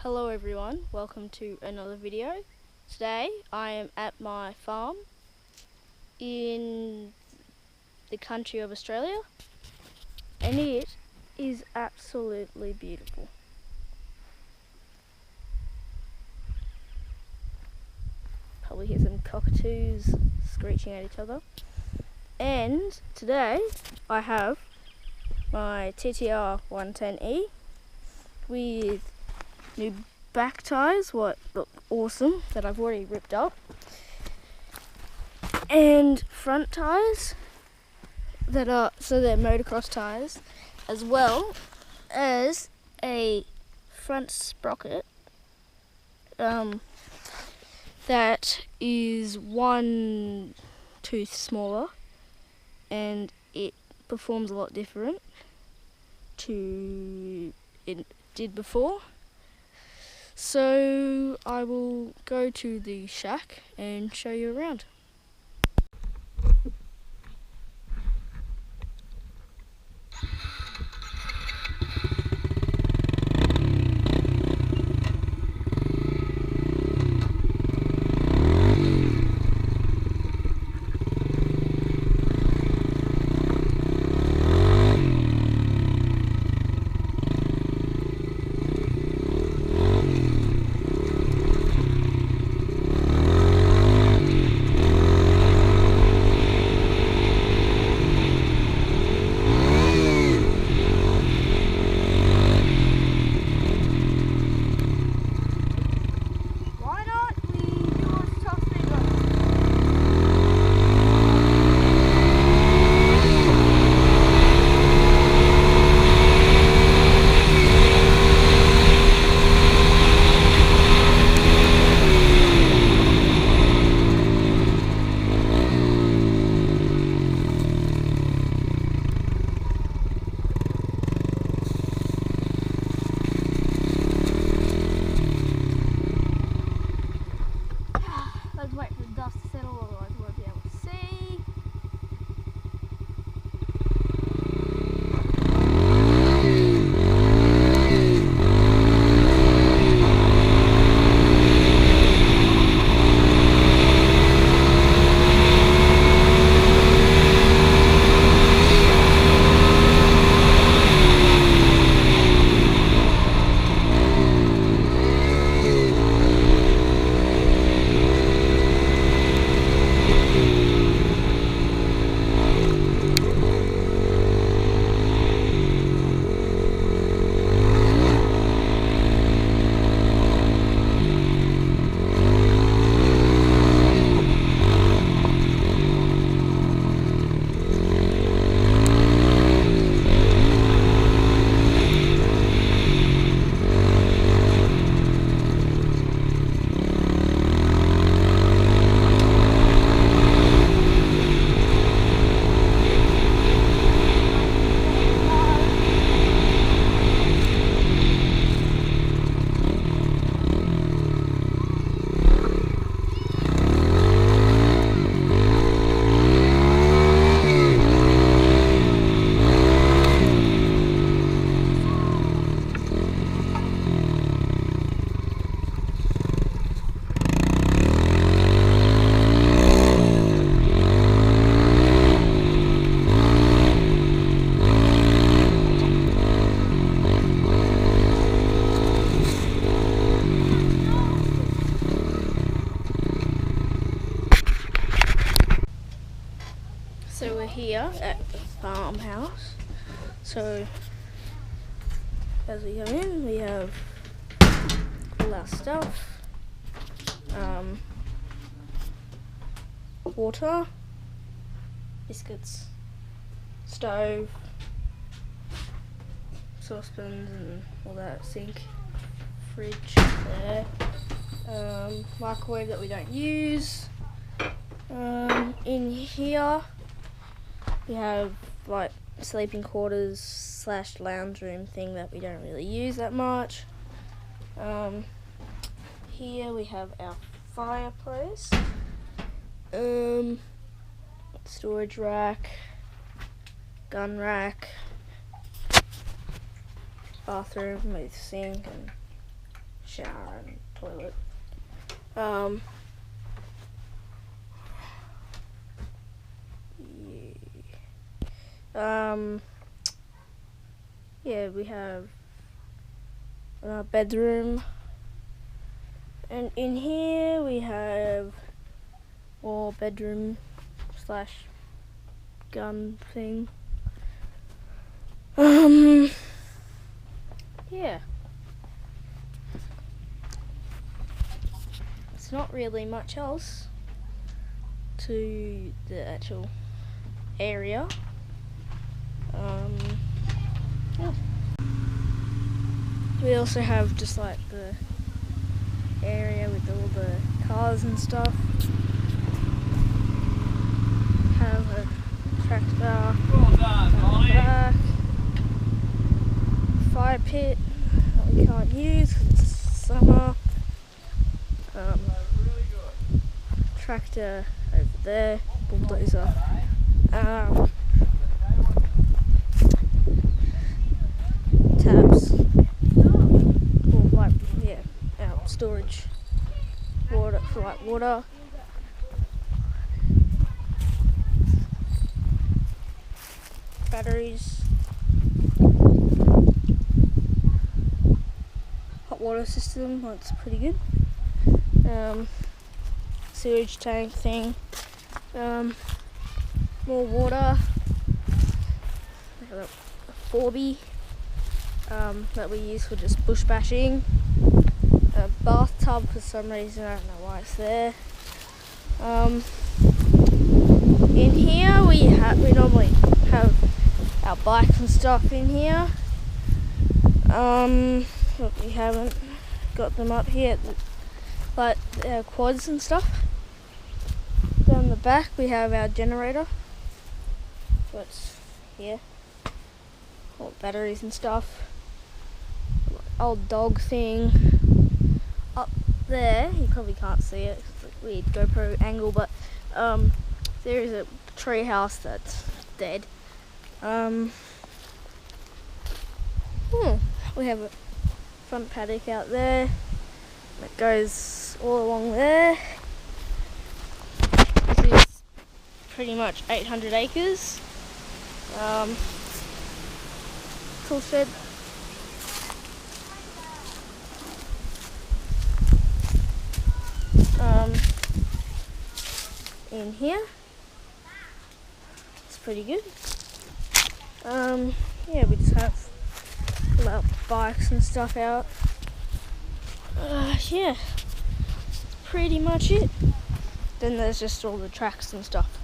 Hello everyone, welcome to another video. Today I am at my farm in the country of Australia and it is absolutely beautiful. Probably hear some cockatoos screeching at each other. And today I have my TTR 110E with new back tyres, what look awesome, that I've already ripped up, and front tyres that are, so they're motocross tyres, as well as a front sprocket that is one tooth smaller and it performs a lot different to it did before. So I will go to the shack and show you around. Let's wait for the dust to settle, otherwise we won't be able to see. So we're here at the farmhouse. So as we come in, we have all our stuff, water, biscuits, stove, saucepans and all that, sink, fridge there, microwave that we don't use. In here we have like sleeping quarters / lounge room thing that we don't really use that much. Here we have our fireplace, storage rack, gun rack, bathroom with sink and shower and toilet. Yeah, we have a bedroom, and in here we have more bedroom slash gun thing. Yeah. It's not really much else to the actual area. Yeah. We also have just like the area with all the cars and stuff. Have a tractor, Well done, Molly. back, fire pit that we can't use because it's summer. Really good. Tractor over there, bulldozer. Taps, or like storage water for like water. Batteries, hot water system, that's pretty good. Sewage tank thing, more water. We have a 4B that we use for just bush bashing. A bathtub for some reason, I don't know why it's there. In here we normally have our bikes and stuff in here. But we haven't got them up here, like our quads and stuff. Down the back we have our generator. What's here? All batteries and stuff. Old dog thing. Up there, you probably can't see it, it's a weird GoPro angle, but there is a tree house that's dead. We have a front paddock out there that goes all along there. This is pretty much 800 acres. Tool shed. In here, it's pretty good. Yeah, we just have a lot of bikes and stuff out. Yeah, that's pretty much it. Then there's just all the tracks and stuff.